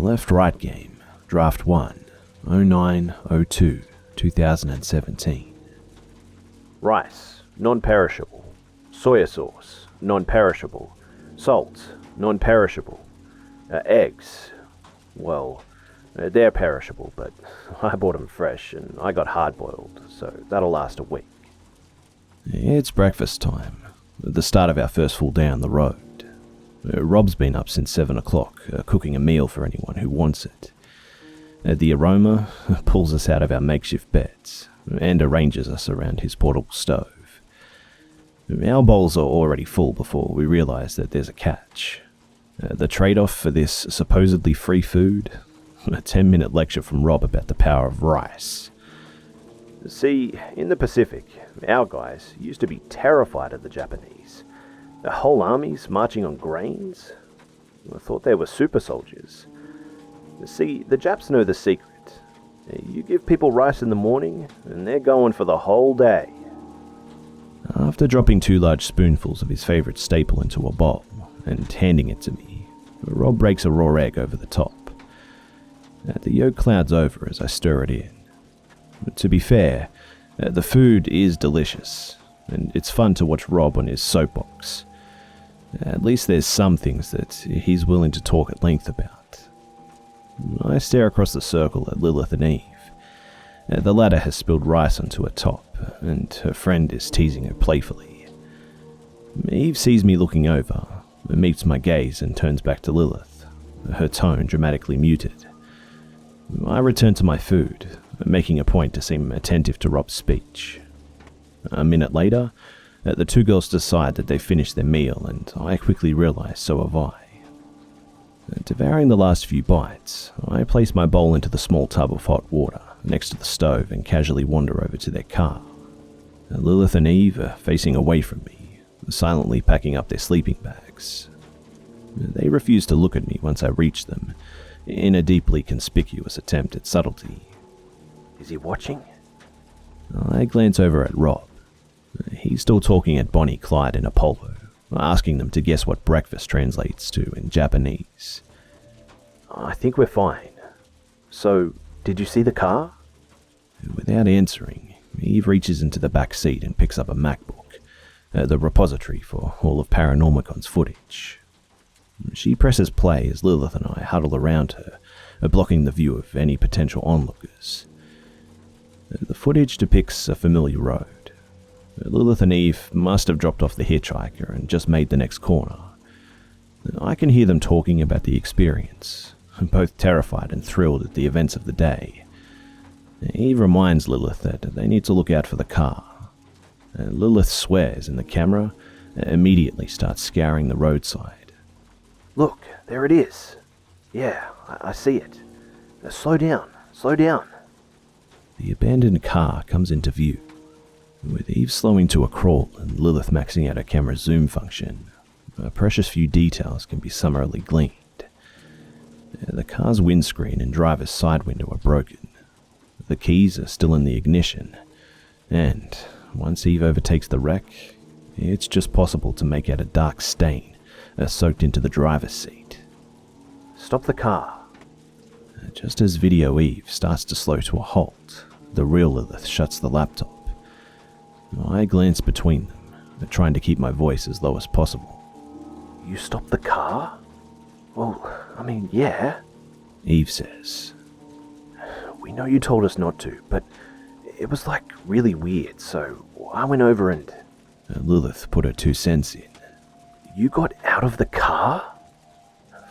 The left-right game, Draft 1, 09-02, 2017. Rice, non-perishable. Soya sauce, non-perishable. Salt, non-perishable. Eggs, well, they're perishable, but I bought them fresh and I got hard-boiled, so that'll last a week. It's breakfast time, the start of our first full day on the road. Rob's been up since 7 o'clock, cooking a meal for anyone who wants it. The aroma pulls us out of our makeshift beds and arranges us around his portable stove. Our bowls are already full before we realize that there's a catch. The trade-off for this supposedly free food? A 10-minute lecture from Rob about the power of rice. See, in the Pacific, our guys used to be terrified of the Japanese. The whole armies marching on grains? I thought they were super soldiers. See, the Japs know the secret. You give people rice in the morning, and they're going for the whole day. After dropping 2 large spoonfuls of his favorite staple into a bowl and handing it to me, Rob breaks a raw egg over the top. The yolk clouds over as I stir it in. To be fair, the food is delicious, and it's fun to watch Rob on his soapbox. At least there's some things that he's willing to talk at length about. I stare across the circle at Lilith and Eve. The latter has spilled rice onto her top, and her friend is teasing her playfully. Eve sees me looking over, meets my gaze and turns back to Lilith, her tone dramatically muted. I return to my food, making a point to seem attentive to Rob's speech. A minute later, the 2 girls decide that they've finished their meal, and I quickly realize so have I. Devouring the last few bites, I place my bowl into the small tub of hot water next to the stove and casually wander over to their car. Lilith and Eve are facing away from me, silently packing up their sleeping bags. They refuse to look at me once I reach them, in a deeply conspicuous attempt at subtlety. Is he watching? I glance over at Rob. He's still talking at Bonnie, Clyde, and Apollo, asking them to guess what breakfast translates to in Japanese. I think we're fine. So, did you see the car? Without answering, Eve reaches into the back seat and picks up a MacBook, the repository for all of Paranormicon's footage. She presses play as Lilith and I huddle around her, blocking the view of any potential onlookers. The footage depicts a familiar road. Lilith and Eve must have dropped off the hitchhiker and just made the next corner. I can hear them talking about the experience, both terrified and thrilled at the events of the day. Eve reminds Lilith that they need to look out for the car. Lilith swears and the camera immediately starts scouring the roadside. Look, there it is. Yeah, I see it. Slow down, slow down. The abandoned car comes into view, with Eve slowing to a crawl and Lilith maxing out her camera's zoom function. A precious few details can be summarily gleaned. The car's windscreen and driver's side window are broken. The keys are still in the ignition, and once Eve overtakes the wreck, it's just possible to make out a dark stain soaked into the driver's seat. Stop the car. Just as Video Eve starts to slow to a halt, the real Lilith shuts the laptop. I glance between them, trying to keep my voice as low as possible. You stopped the car? Well, I mean, yeah. Eve says. We know you told us not to, but it was like really weird, so I went over and... Lilith put her 2 cents in. You got out of the car?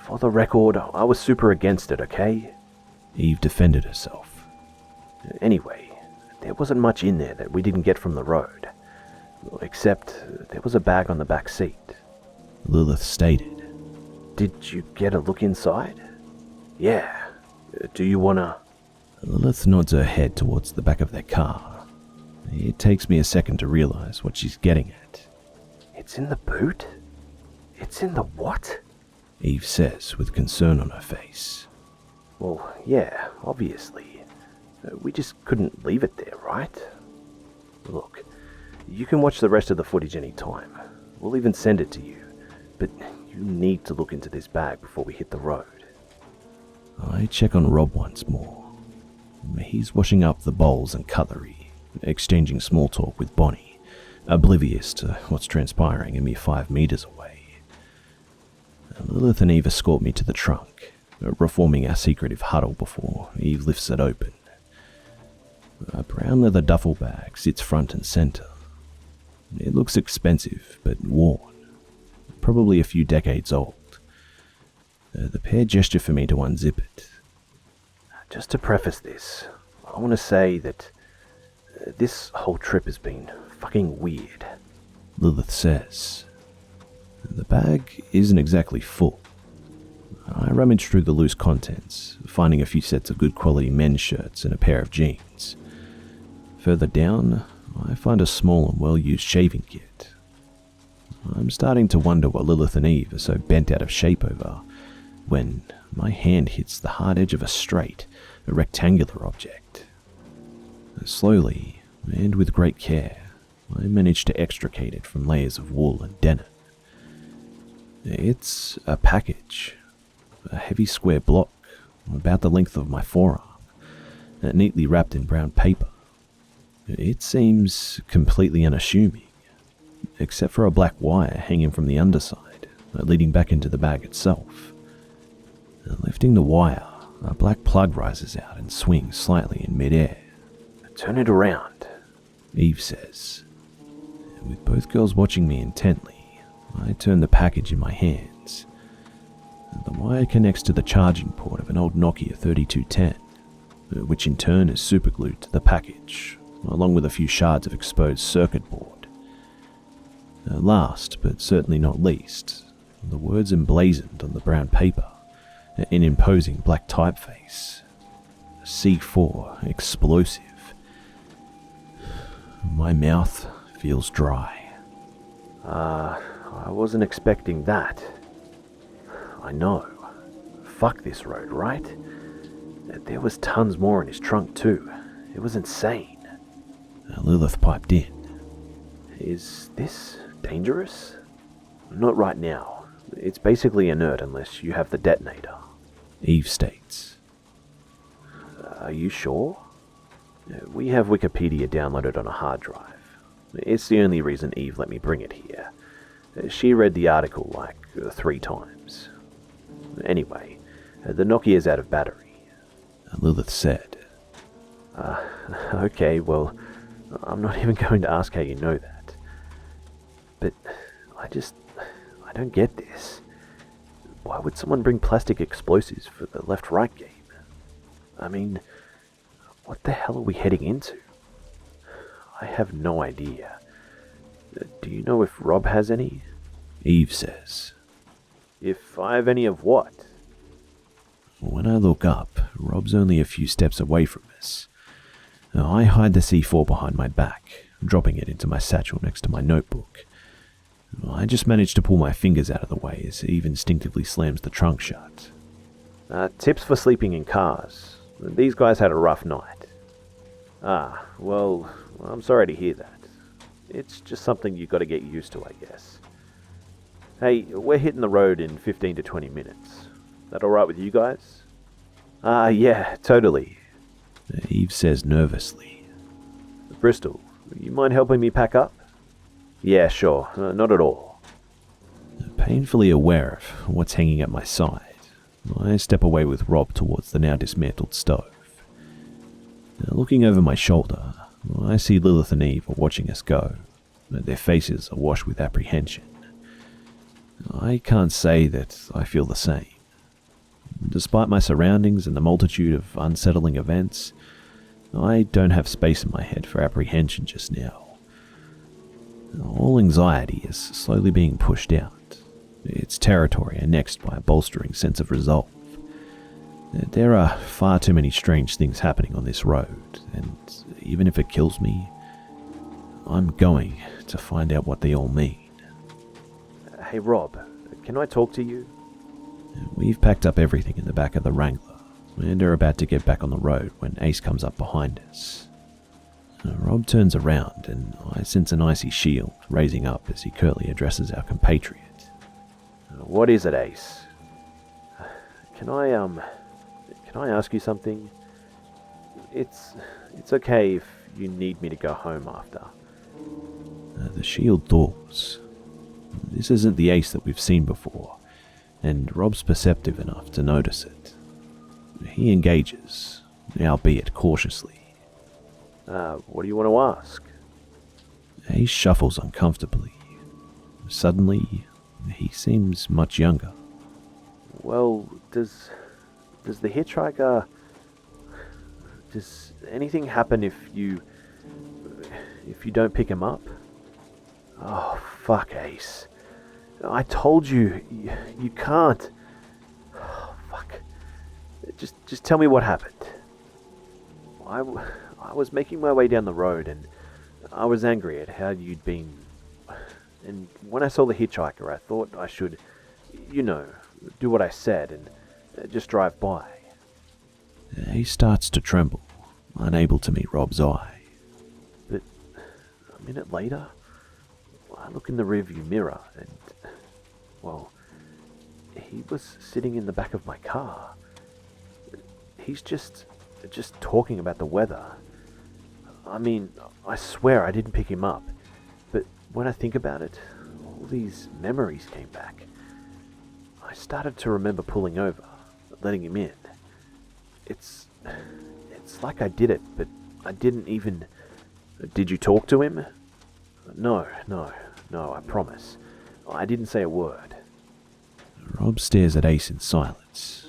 For the record, I was super against it, okay? Eve defended herself. Anyway, there wasn't much in there that we didn't get from the road. Except there was a bag on the back seat. Lilith stated. Did you get a look inside? Yeah. Do you wanna... Lilith nods her head towards the back of their car. It takes me a second to realize what she's getting at. It's in the boot? It's in the what? Eve says with concern on her face. Well, yeah, obviously. We just couldn't leave it there, right? Look, you can watch the rest of the footage any time. We'll even send it to you. But you need to look into this bag before we hit the road. I check on Rob once more. He's washing up the bowls and cutlery, exchanging small talk with Bonnie, oblivious to what's transpiring a mere 5 meters away. Lilith and Eve escort me to the trunk, reforming our secretive huddle before Eve lifts it open. A brown leather duffel bag sits front and center. It looks expensive, but worn, probably a few decades old. The pair gesture for me to unzip it. Just to preface this, I want to say that this whole trip has been fucking weird, Lilith says. The bag isn't exactly full. I rummage through the loose contents, finding a few sets of good quality men's shirts and a pair of jeans. Further down, I find a small and well-used shaving kit. I'm starting to wonder what Lilith and Eve are so bent out of shape over, when my hand hits the hard edge of a rectangular object. Slowly, and with great care, I manage to extricate it from layers of wool and denim. It's a package, a heavy square block, about the length of my forearm, neatly wrapped in brown paper. It seems completely unassuming, except for a black wire hanging from the underside, leading back into the bag itself. Lifting the wire, a black plug rises out and swings slightly in midair. Turn it around, Eve says. With both girls watching me intently, I turn the package in my hands. The wire connects to the charging port of an old Nokia 3210, which in turn is superglued to the package, along with a few shards of exposed circuit board. Last, but certainly not least, the words emblazoned on the brown paper, in imposing black typeface. C4 explosive. My mouth feels dry. I wasn't expecting that. I know. Fuck this road, right? There was tons more in his trunk too. It was insane. Lilith piped in. Is this dangerous? Not right now. It's basically inert unless you have the detonator, Eve states. Are you sure? We have Wikipedia downloaded on a hard drive. It's the only reason Eve let me bring it here. She read the article like 3 times. Anyway, the Nokia's out of battery, Lilith said. Okay, well, I'm not even going to ask how you know that. But I don't get this. Why would someone bring plastic explosives for the left-right game? I mean, what the hell are we heading into? I have no idea. Do you know if Rob has any? Eve says. If I have any of what? When I look up, Rob's only a few steps away from us. I hide the C4 behind my back, dropping it into my satchel next to my notebook. I just manage to pull my fingers out of the way as Eve instinctively slams the trunk shut. Tips for sleeping in cars. These guys had a rough night. Well, I'm sorry to hear that. It's just something you got to get used to, I guess. Hey, we're hitting the road in 15 to 20 minutes. That alright with you guys? Yeah, totally, Eve says nervously. Bristol, you mind helping me pack up? Yeah, sure, not at all. Painfully aware of what's hanging at my side, I step away with Rob towards the now dismantled stove. Looking over my shoulder, I see Lilith and Eve are watching us go. Their faces are awash with apprehension. I can't say that I feel the same. Despite my surroundings and the multitude of unsettling events, I don't have space in my head for apprehension just now. All anxiety is slowly being pushed out, its territory annexed by a bolstering sense of resolve. There are far too many strange things happening on this road, and even if it kills me, I'm going to find out what they all mean. Hey Rob, can I talk to you? We've packed up everything in the back of the Wrangler, and are about to get back on the road when Ace comes up behind us. Rob turns around, and I sense an icy shield raising up as he curtly addresses our compatriot. What is it, Ace? can I ask you something? It's okay if you need me to go home after. The shield thaws. This isn't the Ace that we've seen before, and Rob's perceptive enough to notice it. He engages, albeit cautiously. What do you want to ask? Ace shuffles uncomfortably. Suddenly, he seems much younger. Well, does the hitchhiker... Does anything happen if you don't pick him up? Oh, fuck, Ace. I told you, you can't. Oh, fuck. Just tell me what happened. I was making my way down the road and I was angry at how you'd been. And when I saw the hitchhiker, I thought I should, do what I said and just drive by. He starts to tremble, unable to meet Rob's eye. But a minute later, I look in the rearview mirror and, well, he was sitting in the back of my car. He's just talking about the weather. I mean, I swear I didn't pick him up. But when I think about it, all these memories came back. I started to remember pulling over, letting him in. It's like I did it, but I didn't even... Did you talk to him? No, I promise. I didn't say a word. Rob stares at Ace in silence.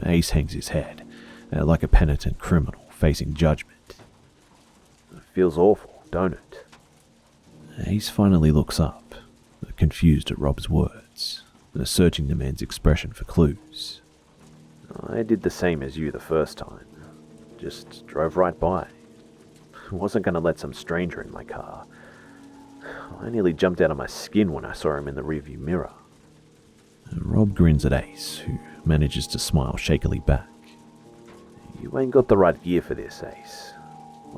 Ace hangs his head, like a penitent criminal facing judgment. It feels awful, don't it? Ace finally looks up, confused at Rob's words, searching the man's expression for clues. I did the same as you the first time. Just drove right by. I wasn't going to let some stranger in my car. I nearly jumped out of my skin when I saw him in the rearview mirror. Rob grins at Ace, who manages to smile shakily back. You ain't got the right gear for this, Ace.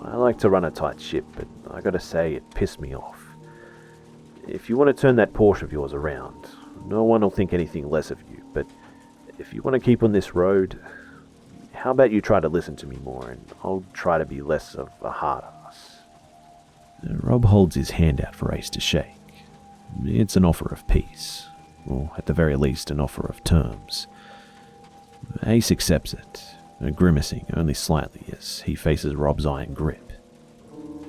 I like to run a tight ship, but I gotta say it pissed me off. If you want to turn that Porsche of yours around, no one will think anything less of you, but if you want to keep on this road, how about you try to listen to me more, and I'll try to be less of a hard ass. Rob holds his hand out for Ace to shake. It's an offer of peace, or at the very least an offer of terms. Ace accepts it, grimacing only slightly as he faces Rob's iron grip.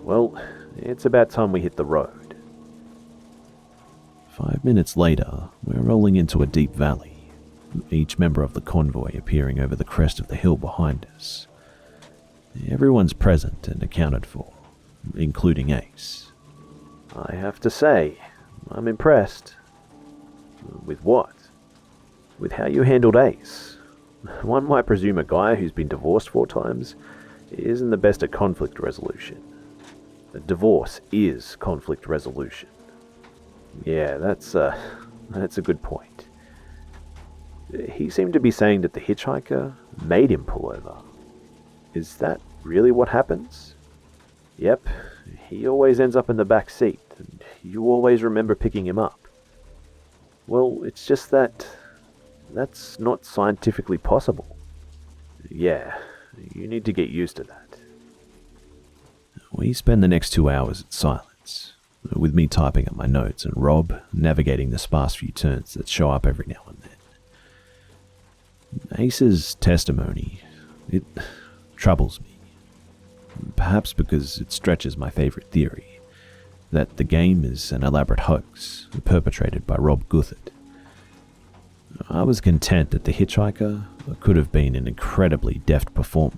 Well, it's about time we hit the road. 5 minutes later, we're rolling into a deep valley, each member of the convoy appearing over the crest of the hill behind us. Everyone's present and accounted for, including Ace. I have to say, I'm impressed. With what? With how you handled Ace. One might presume a guy who's been divorced 4 times isn't the best at conflict resolution. A divorce is conflict resolution. Yeah, that's a good point. He seemed to be saying that the hitchhiker made him pull over. Is that really what happens? Yep, he always ends up in the back seat, and you always remember picking him up. Well, it's just that's not scientifically possible. Yeah, you need to get used to that. We spend the next 2 hours in silence, with me typing up my notes and Rob navigating the sparse few turns that show up every now and then. Ace's testimony, it troubles me. Perhaps because it stretches my favorite theory, that the game is an elaborate hoax perpetrated by Rob Guthert. I was content that the hitchhiker could have been an incredibly deft performer.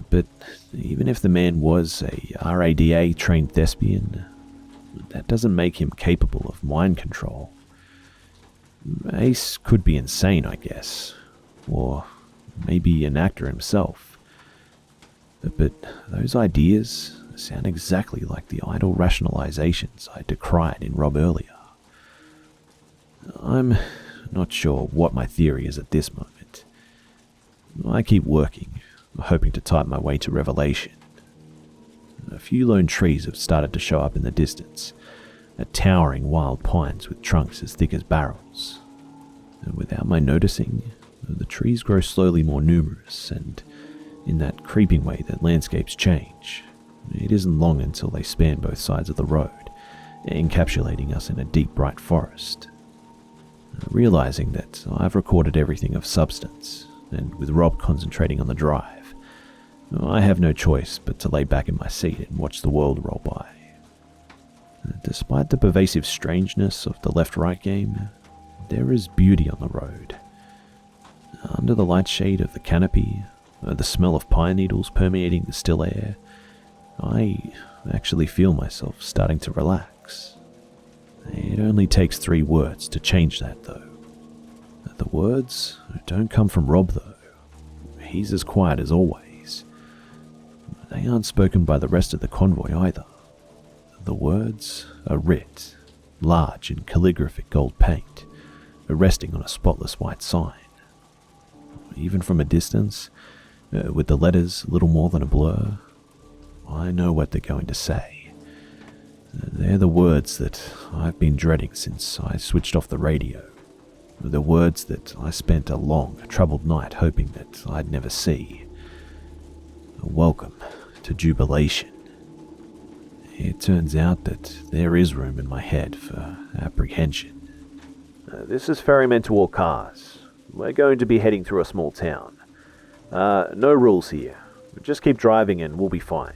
But even if the man was a RADA trained thespian, that doesn't make him capable of mind control. Ace could be insane, I guess, or maybe an actor himself. But those ideas sound exactly like the idle rationalizations I decried in Rob earlier. I'm not sure what my theory is at this moment. I keep working, hoping to type my way to revelation. A few lone trees have started to show up in the distance, towering wild pines with trunks as thick as barrels. And without my noticing, The trees grow slowly more numerous, and in that creeping way that landscapes change, it isn't long until they span both sides of the road, encapsulating us in a deep, bright forest. Realizing that I've recorded everything of substance, and with Rob concentrating on the drive, I have no choice but to lay back in my seat and watch the world roll by. Despite the pervasive strangeness of the left-right game, there is beauty on the road. Under the light shade of the canopy, the smell of pine needles permeating the still air, I actually feel myself starting to relax. It only takes 3 words to change that, though. The words don't come from Rob, though. He's as quiet as always. They aren't spoken by the rest of the convoy either. The words are writ, large in calligraphic gold paint, resting on a spotless white sign. Even from a distance, with the letters little more than a blur, I know what they're going to say. They're the words that I've been dreading since I switched off the radio. The words that I spent a long, troubled night hoping that I'd never see. Welcome to jubilation. It turns out that there is room in my head for apprehension. This is ferryman to all cars. We're going to be heading through a small town. No rules here. Just keep driving and we'll be fine.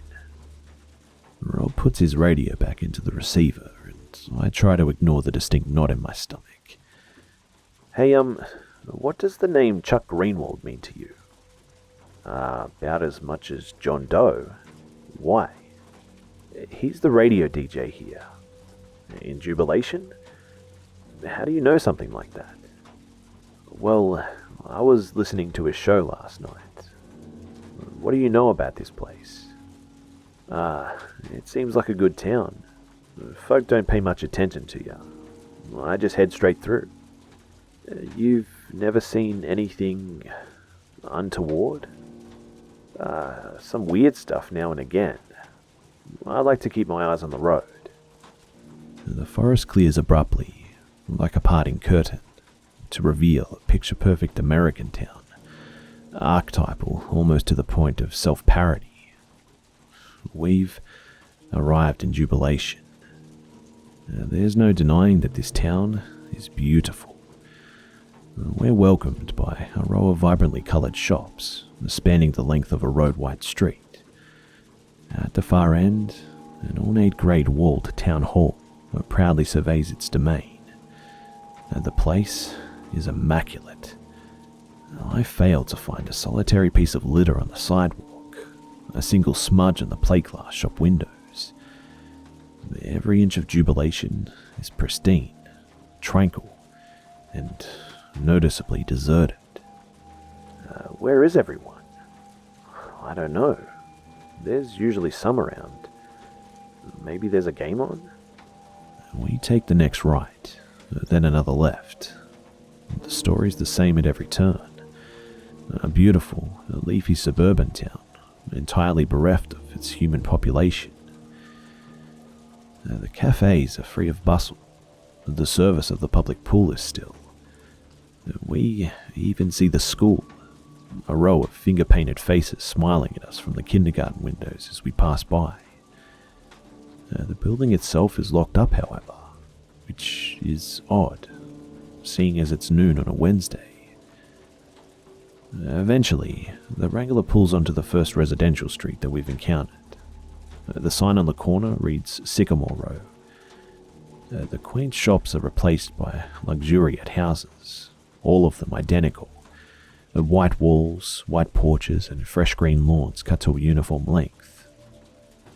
Rob puts his radio back into the receiver, and I try to ignore the distinct knot in my stomach. Hey, what does the name Chuck Greenwald mean to you? About as much as John Doe. Why? He's the radio DJ here. In Jubilation? How do you know something like that? Well, I was listening to his show last night. What do you know about this place? It seems like a good town. Folk don't pay much attention to you. I just head straight through. You've never seen anything untoward? Some weird stuff now and again. I like to keep my eyes on the road. The forest clears abruptly, like a parting curtain, to reveal a picture-perfect American town, archetypal almost to the point of self-parody. We've arrived in Jubilation. There's no denying that this town is beautiful. We're welcomed by a row of vibrantly coloured shops, spanning the length of a road-wide street. At the far end, an ornate grade walled town hall proudly surveys its domain. The place is immaculate. I failed to find a solitary piece of litter on the sidewalk, a single smudge on the plate glass shop windows. Every inch of Jubilation is pristine, tranquil, and noticeably deserted. Where is everyone? I don't know. There's usually some around. Maybe there's a game on? We take the next right, then another left. The story's the same at every turn. A beautiful, leafy suburban town, entirely bereft of its human population. The cafes are free of bustle. The service of the public pool is still. We even see the school, a row of finger-painted faces smiling at us from the kindergarten windows as we pass by. The building itself is locked up, however, which is odd, seeing as it's noon on a Wednesday. Eventually, the Wrangler pulls onto the first residential street that we've encountered. The sign on the corner reads Sycamore Row. The quaint shops are replaced by luxuriant houses, all of them identical. White walls, white porches, and fresh green lawns cut to a uniform length.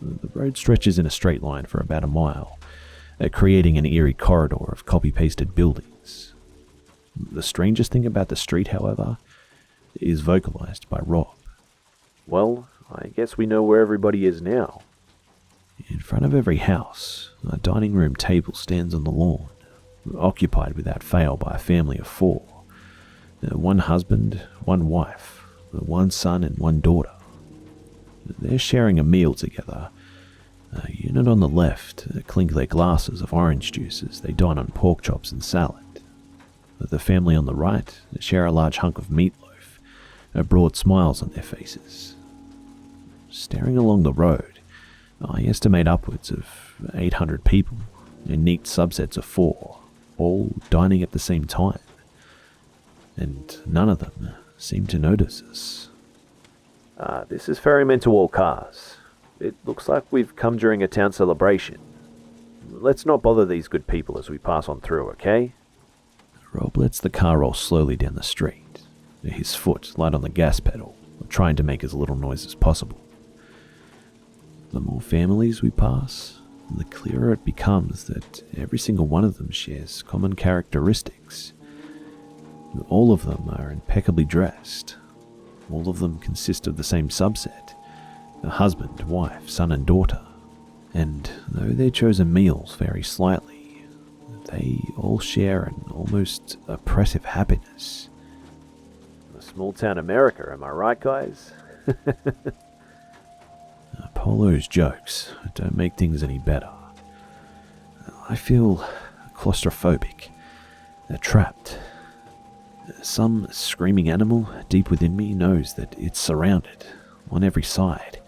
The road stretches in a straight line for about a mile, creating an eerie corridor of copy-pasted buildings. The strangest thing about the street, however, is vocalized by Rob. Well, I guess we know where everybody is now. In front of every house, a dining room table stands on the lawn, occupied without fail by a family of 4. One husband, one wife, one son and one daughter. They're sharing a meal together. A unit on the left clink their glasses of orange juice as they dine on pork chops and salad. The family on the right share a large hunk of meatloaf, broad smiles on their faces. Staring along the road, I estimate upwards of 800 people in neat subsets of 4, all dining at the same time. And none of them seem to notice us. This is ferryman to all cars. It looks like we've come during a town celebration. Let's not bother these good people as we pass on through, okay? Rob lets the car roll slowly down the street, his foot light on the gas pedal, trying to make as little noise as possible. The more families we pass, the clearer it becomes that every single one of them shares common characteristics. All of them are impeccably dressed. All of them consist of the same subset: a husband, wife, son and daughter. And though their chosen meals vary slightly, they all share an almost oppressive happiness. A small town America, am I right, guys? Polo's jokes don't make things any better. I feel claustrophobic, trapped. Some screaming animal deep within me knows that it's surrounded, on every side,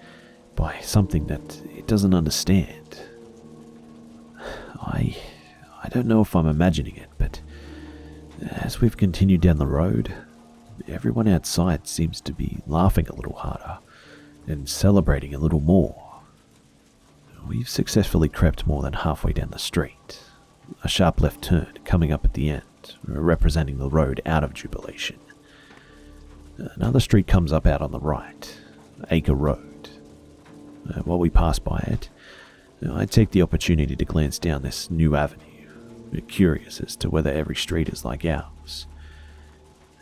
by something that it doesn't understand. I don't know if I'm imagining it, but as we've continued down the road, everyone outside seems to be laughing a little harder and celebrating a little more. We've successfully crept more than halfway down the street, a sharp left turn coming up at the end, representing the road out of Jubilation. Another street comes up out on the right, Acre Road. While we pass by it, I take the opportunity to glance down this new avenue, curious as to whether every street is like ours.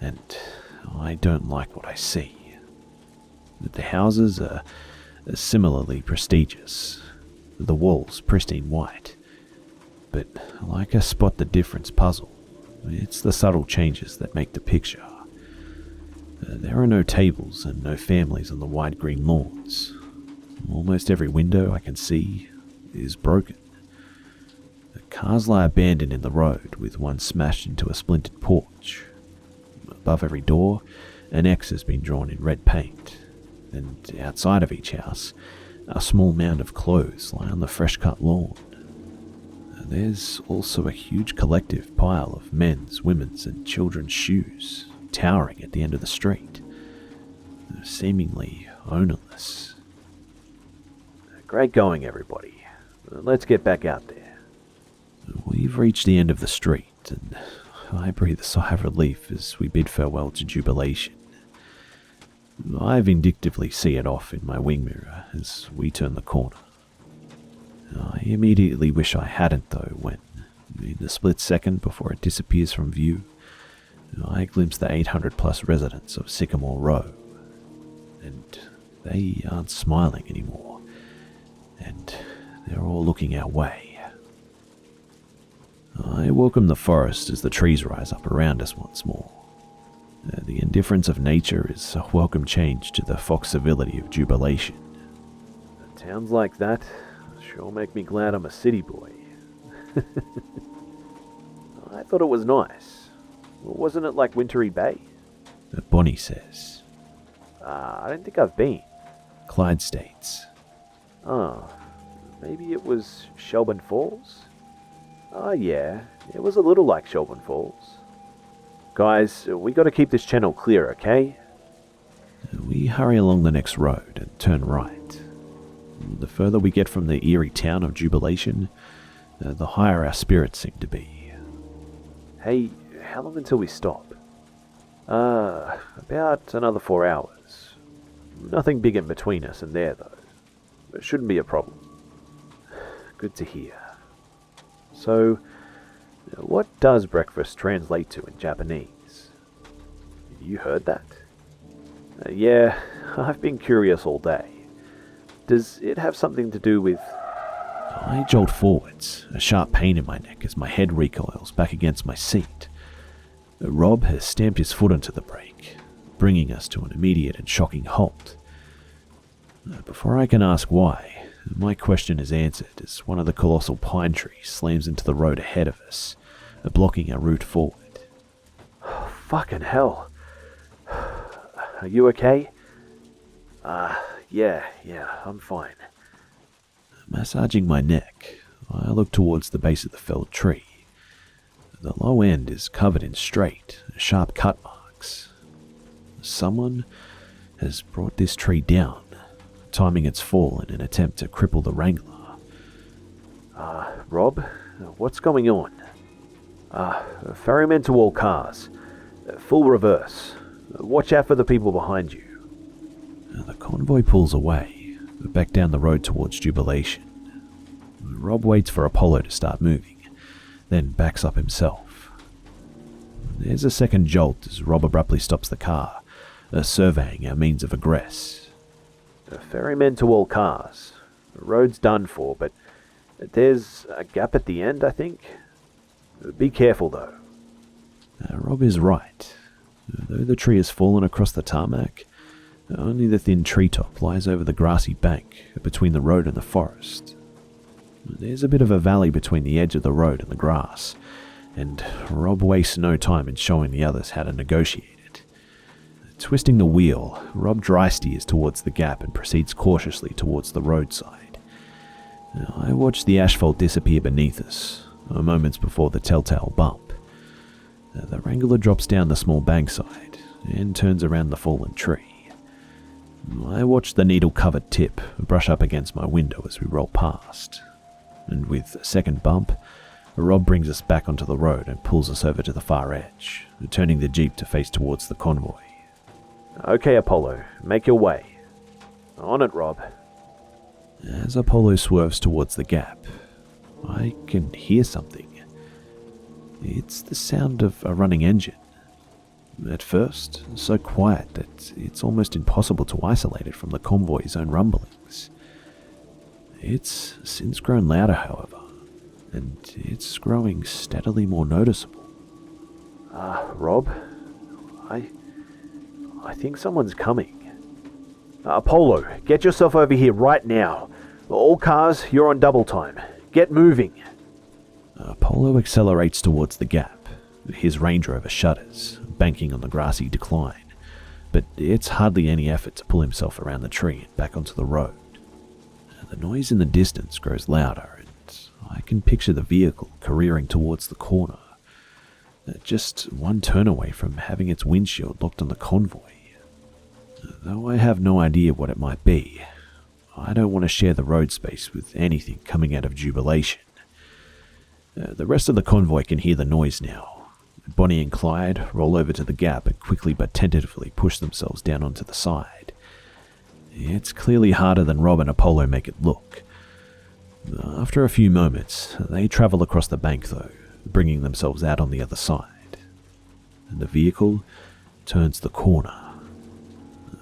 And I don't like what I see. The houses are similarly prestigious, the walls pristine white. But like a spot the difference puzzle, it's the subtle changes that make the picture. There are no tables and no families on the wide green lawns. Almost every window I can see is broken. The cars lie abandoned in the road, with one smashed into a splintered porch. Above every door, an X has been drawn in red paint, and outside of each house, a small mound of clothes lie on the fresh-cut lawn. There's also a huge collective pile of men's, women's, and children's shoes towering at the end of the street, seemingly ownerless. Great going, everybody. Let's get back out there. We've reached the end of the street, and I breathe a sigh of relief as we bid farewell to Jubilation. I vindictively see it off in my wing mirror as we turn the corner. I immediately wish I hadn't, though, when, in the split second before it disappears from view, I glimpse the 800-plus residents of Sycamore Row, and they aren't smiling anymore, and they're all looking our way. I welcome the forest as the trees rise up around us once more. The indifference of nature is a welcome change to the fox civility of Jubilation. Towns like that sure make me glad I'm a city boy. I thought it was nice. Wasn't it like Wintry Bay? Bonnie says. I don't think I've been. Clyde states. Oh, maybe it was Shelburne Falls? Oh yeah, it was a little like Shelburne Falls. Guys, we gotta keep this channel clear, okay? We hurry along the next road and turn right. The further we get from the eerie town of Jubilation, the higher our spirits seem to be. Hey, how long until we stop? About another 4 hours. Nothing big in between us and there, though. It shouldn't be a problem. Good to hear. So, what does breakfast translate to in Japanese? You heard that? Yeah, I've been curious all day. Does it have something to do with... I jolt forwards, a sharp pain in my neck as my head recoils back against my seat. Rob has stamped his foot onto the brake, bringing us to an immediate and shocking halt. Before I can ask why, my question is answered as one of the colossal pine trees slams into the road ahead of us, blocking our route forward. Fucking hell. Are you okay? Yeah, I'm fine. Massaging my neck, I look towards the base of the felled tree. The low end is covered in straight, sharp cut marks. Someone has brought this tree down, timing its fall in an attempt to cripple the wrangler. Rob, what's going on? Ferrymen to all cars. Full reverse. Watch out for the people behind you. The convoy pulls away, back down the road towards Jubilation. Rob waits for Apollo to start moving, then backs up himself. There's a second jolt as Rob abruptly stops the car, surveying our means of egress. Ferrymen to all cars. The road's done for, but there's a gap at the end, I think. Be careful, though. Rob is right. Though the tree has fallen across the tarmac, only the thin treetop lies over the grassy bank between the road and the forest. There's a bit of a valley between the edge of the road and the grass, and Rob wastes no time in showing the others how to negotiate it. Twisting the wheel, Rob dry steers towards the gap and proceeds cautiously towards the roadside. I watch the asphalt disappear beneath us, moments before the telltale bump. The wrangler drops down the small bankside and turns around the fallen tree. I watch the needle-covered tip brush up against my window as we roll past, and with a second bump, Rob brings us back onto the road and pulls us over to the far edge, turning the jeep to face towards the convoy. Okay, Apollo, make your way. On it, Rob. As Apollo swerves towards the gap, I can hear something. It's the sound of a running engine. At first, so quiet that it's almost impossible to isolate it from the convoy's own rumblings. It's since grown louder, however, and it's growing steadily more noticeable. Rob, I think someone's coming. Apollo, get yourself over here right now. All cars, you're on double time. Get moving. Apollo accelerates towards the gap. His Range Rover shudders, banking on the grassy decline, but it's hardly any effort to pull himself around the tree and back onto the road. The noise in the distance grows louder, and I can picture the vehicle careering towards the corner, just one turn away from having its windshield locked on the convoy. Though I have no idea what it might be, I don't want to share the road space with anything coming out of Jubilation. The rest of the convoy can hear the noise now. Bonnie and Clyde roll over to the gap and quickly but tentatively push themselves down onto the side. It's clearly harder than Rob and Apollo make it look. After a few moments, they travel across the bank though, bringing themselves out on the other side. And the vehicle turns the corner.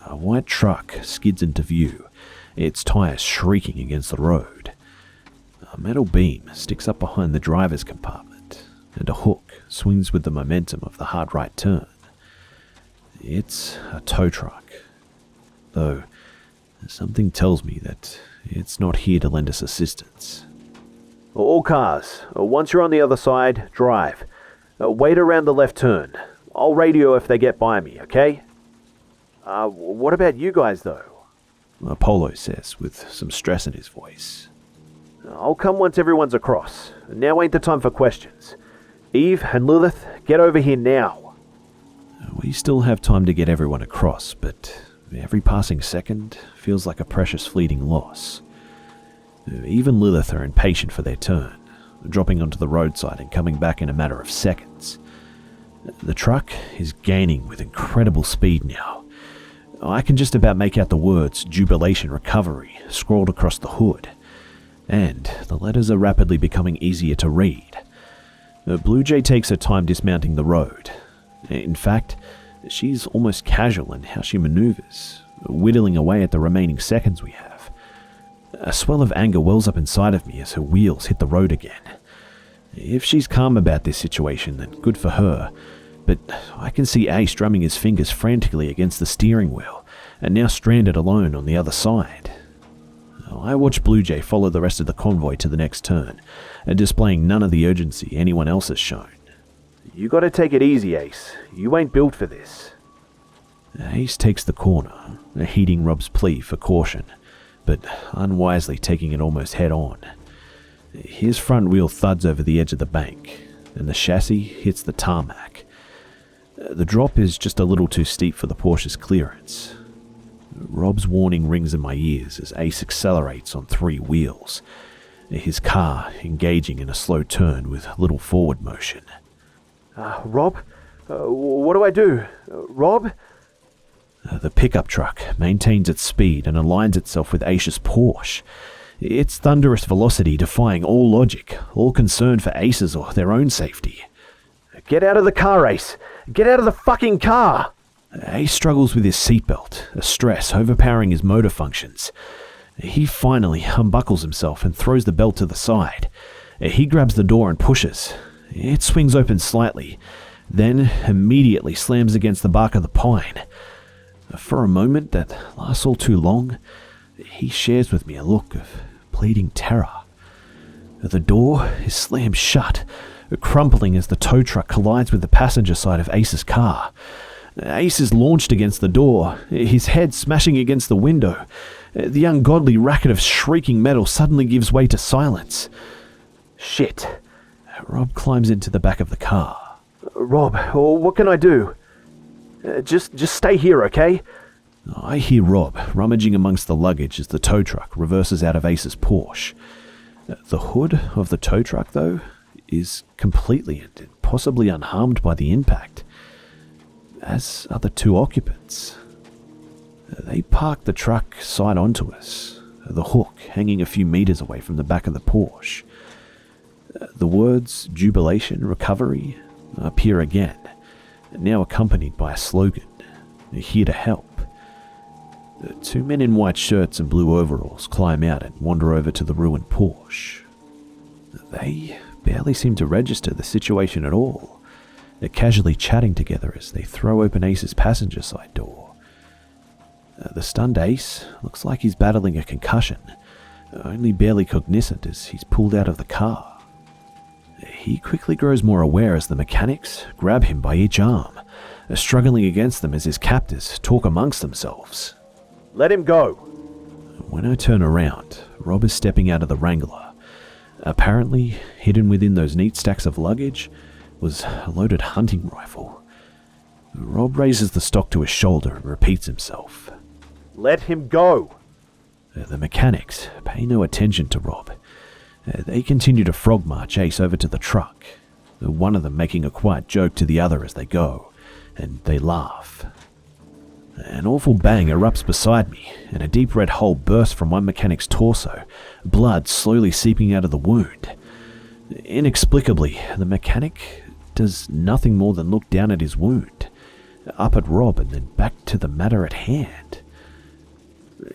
A white truck skids into view, its tires shrieking against the road. A metal beam sticks up behind the driver's compartment, and a hook swings with the momentum of the hard right turn. It's a tow truck, though something tells me that it's not here to lend us assistance. All cars, once you're on the other side, drive. Wait around the left turn. I'll radio if they get by me, okay? What about you guys, though? Apollo says, with some stress in his voice. I'll come once everyone's across. Now ain't the time for questions. Eve and Lilith, get over here now. We still have time to get everyone across, but every passing second feels like a precious fleeting loss. Even Lilith are impatient for their turn, dropping onto the roadside and coming back in a matter of seconds. The truck is gaining with incredible speed now. I can just about make out the words Jubilation Recovery scrawled across the hood, and the letters are rapidly becoming easier to read. Blue Jay takes her time dismounting the road. In fact, she's almost casual in how she maneuvers, whittling away at the remaining seconds we have. A swell of anger wells up inside of me as her wheels hit the road again. If she's calm about this situation, then good for her, but I can see Ace drumming his fingers frantically against the steering wheel, and now stranded alone on the other side. I watch Blue Jay follow the rest of the convoy to the next turn, and displaying none of the urgency anyone else has shown. You gotta take it easy, Ace. You ain't built for this. Ace takes the corner, heeding Rob's plea for caution, but unwisely taking it almost head on. His front wheel thuds over the edge of the bank, and the chassis hits the tarmac. The drop is just a little too steep for the Porsche's clearance. Rob's warning rings in my ears as Ace accelerates on 3 wheels, his car engaging in a slow turn with little forward motion. Rob? What do I do? Rob? The pickup truck maintains its speed and aligns itself with Ace's Porsche, its thunderous velocity defying all logic, all concern for Ace's or their own safety. Get out of the car, Ace! Get out of the fucking car! Ace struggles with his seatbelt, a stress overpowering his motor functions. He finally unbuckles himself and throws the belt to the side. He grabs the door and pushes. It swings open slightly, then immediately slams against the bark of the pine. For a moment that lasts all too long, he shares with me a look of pleading terror. The door is slammed shut, crumpling as the tow truck collides with the passenger side of Ace's car. Ace is launched against the door, his head smashing against the window. The ungodly racket of shrieking metal suddenly gives way to silence. Shit. Rob climbs into the back of the car. Rob, what can I do? Just stay here, okay? I hear Rob rummaging amongst the luggage as the tow truck reverses out of Ace's Porsche. The hood of the tow truck, though, is completely and possibly unharmed by the impact, as are the 2 occupants. They park the truck side onto us, the hook hanging a few meters away from the back of the Porsche. The words jubilation, recovery appear again, now accompanied by a slogan, here to help. 2 men in white shirts and blue overalls climb out and wander over to the ruined Porsche. They barely seem to register the situation at all. They're casually chatting together as they throw open Ace's passenger side door. The stunned Ace looks like he's battling a concussion, only barely cognizant as he's pulled out of the car. He quickly grows more aware as the mechanics grab him by each arm, struggling against them as his captors talk amongst themselves. Let him go! When I turn around, Rob is stepping out of the Wrangler. Apparently, hidden within those neat stacks of luggage was a loaded hunting rifle. Rob raises the stock to his shoulder and repeats himself. Let him go! The mechanics pay no attention to Rob. They continue to frog march Ace over to the truck, one of them making a quiet joke to the other as they go, and they laugh. An awful bang erupts beside me, and a deep red hole bursts from one mechanic's torso, blood slowly seeping out of the wound. Inexplicably, the mechanic does nothing more than look down at his wound, up at Rob and then back to the matter at hand.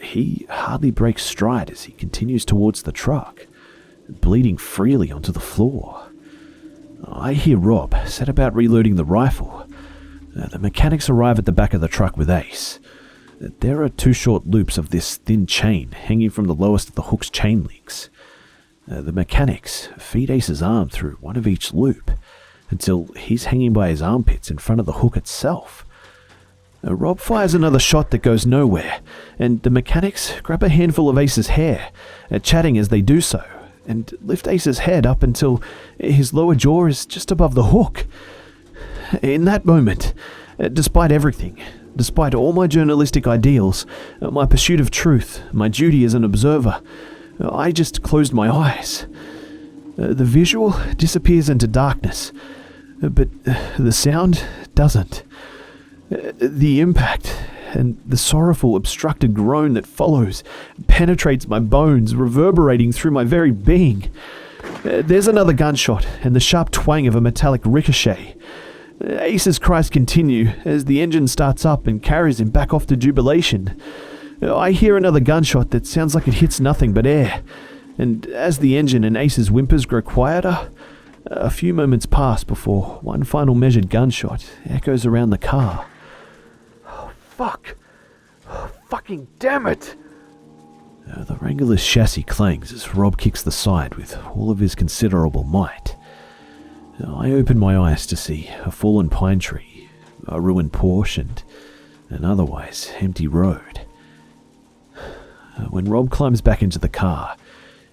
He hardly breaks stride as he continues towards the truck, bleeding freely onto the floor. I hear Rob set about reloading the rifle. The mechanics arrive at the back of the truck with Ace. There are 2 short loops of this thin chain hanging from the lowest of the hook's chain links. The mechanics feed Ace's arm through one of each loop until he's hanging by his armpits in front of the hook itself. Rob fires another shot that goes nowhere, and the mechanics grab a handful of Ace's hair, chatting as they do so, and lift Ace's head up until his lower jaw is just above the hook. In that moment, despite everything, despite all my journalistic ideals, my pursuit of truth, my duty as an observer, I just closed my eyes. The visual disappears into darkness, but the sound doesn't. The impact and the sorrowful, obstructed groan that follows penetrates my bones, reverberating through my very being. There's another gunshot and the sharp twang of a metallic ricochet. Ace's cries continue as the engine starts up and carries him back off to jubilation. I hear another gunshot that sounds like it hits nothing but air, and as the engine and Ace's whimpers grow quieter, a few moments pass before one final measured gunshot echoes around the car. Oh, fuck! Oh, fucking damn it! The Wrangler's chassis clangs as Rob kicks the side with all of his considerable might. I open my eyes to see a fallen pine tree, a ruined Porsche, and an otherwise empty road. When Rob climbs back into the car,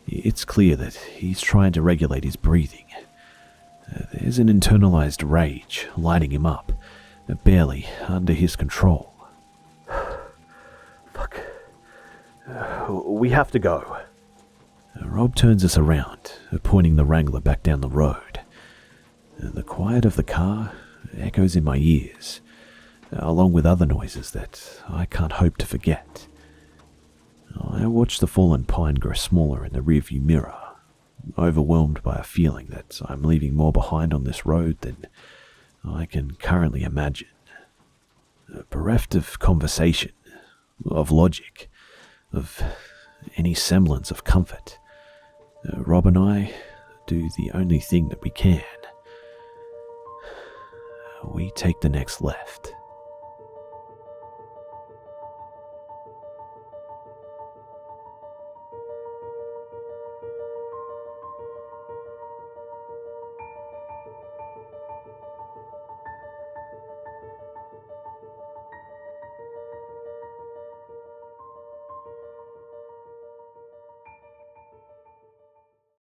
it's clear that he's trying to regulate his breathing. There's an internalized rage lighting him up, barely under his control. Fuck. We have to go. Rob turns us around, pointing the Wrangler back down the road. The quiet of the car echoes in my ears, along with other noises that I can't hope to forget. I watch the fallen pine grow smaller in the rearview mirror, overwhelmed by a feeling that I'm leaving more behind on this road than I can currently imagine. Bereft of conversation, of logic, of any semblance of comfort, Rob and I do the only thing that we can. We take the next left.